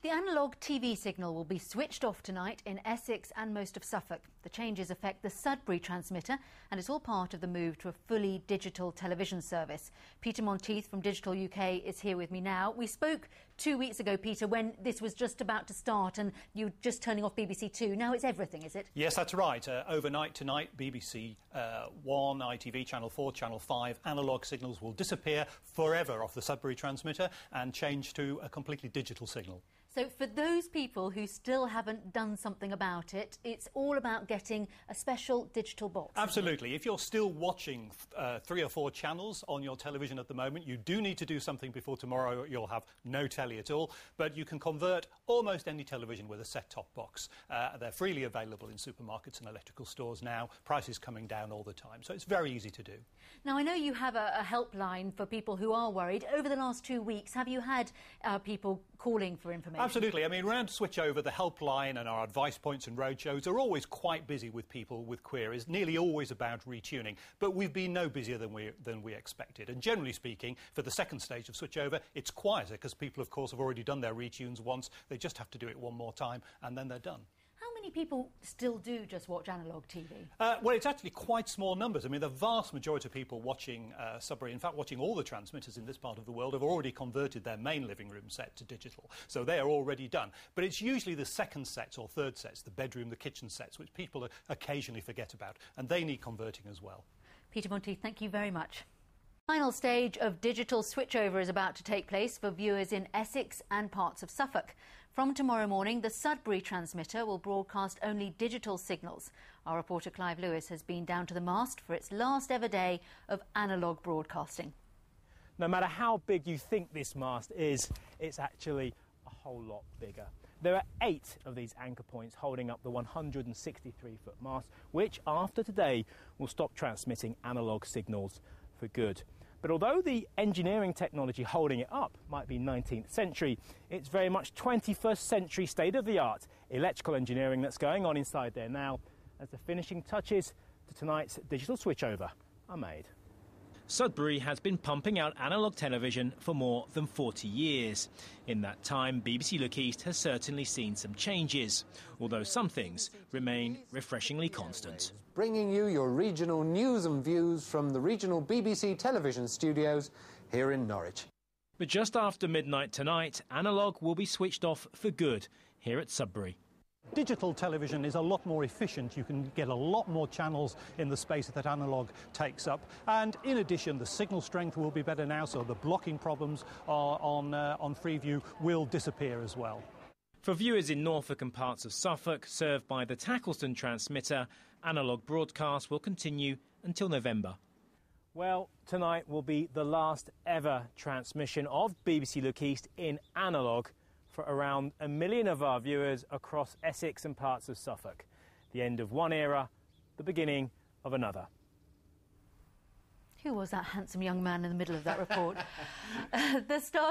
The analogue TV signal will be switched off tonight in Essex and most of Suffolk. The changes affect the Sudbury transmitter and it's all part of the move to a fully digital television service. Peter Monteith from Digital UK is here with me now. We spoke 2 weeks ago, Peter, when this was just about to start and you were just turning off BBC Two. Now it's everything, is it? Yes, that's right. Overnight tonight, BBC One, ITV, Channel 4, Channel 5, analogue signals will disappear forever off the Sudbury transmitter and change to a completely digital signal. So for those people who still haven't done something about it, it's all about getting a special digital box. Absolutely. If you're still watching 3 or 4 channels on your television at the moment, you do need to do something before tomorrow. You'll have no telly at all. But you can convert almost any television with a set-top box. They're freely available in supermarkets and electrical stores now. Prices coming down all the time. So it's very easy to do. Now, I know you have a helpline for people who are worried. Over the last 2 weeks, have you had people calling for information? Absolutely. I mean, around Switchover, the helpline and our advice points and roadshows are always quite busy with people with queries, nearly always about retuning. But we've been no busier than we expected. And generally speaking, for the second stage of Switchover, it's quieter because people, of course, have already done their retunes once. They just have to do it one more time and then they're done. How many people still do just watch analogue TV? Well, it's actually quite small numbers. I mean, the vast majority of people watching Sudbury, in fact, watching all the transmitters in this part of the world, have already converted their main living room set to digital. So they are already done. But it's usually the second sets or third sets, the bedroom, the kitchen sets, which people occasionally forget about. And they need converting as well. Peter Monteith, thank you very much. Final stage of digital switchover is about to take place for viewers in Essex and parts of Suffolk. From tomorrow morning, the Sudbury transmitter will broadcast only digital signals. Our reporter Clive Lewis has been down to the mast for its last ever day of analogue broadcasting. No matter how big you think this mast is, it's actually a whole lot bigger. There are 8 of these anchor points holding up the 163-foot mast, which after today will stop transmitting analogue signals for good. But although the engineering technology holding it up might be 19th century, it's very much 21st century state-of-the-art electrical engineering that's going on inside there now as the finishing touches to tonight's digital switchover are made. Sudbury has been pumping out analogue television for more than 40 years. In that time, BBC Look East has certainly seen some changes, although some things remain refreshingly constant. Bringing you your regional news and views from the regional BBC television studios here in Norwich. But just after midnight tonight, analogue will be switched off for good here at Sudbury. Digital television is a lot more efficient. You can get a lot more channels in the space that analogue takes up. And in addition, the signal strength will be better now, so the blocking problems on Freeview will disappear as well. For viewers in Norfolk and parts of Suffolk served by the Tackleston transmitter, analogue broadcast will continue until November. Well, tonight will be the last ever transmission of BBC Look East in analogue for around 1 million of our viewers across Essex and parts of Suffolk. The end of one era, the beginning of another. Who was that handsome young man in the middle of that report? The star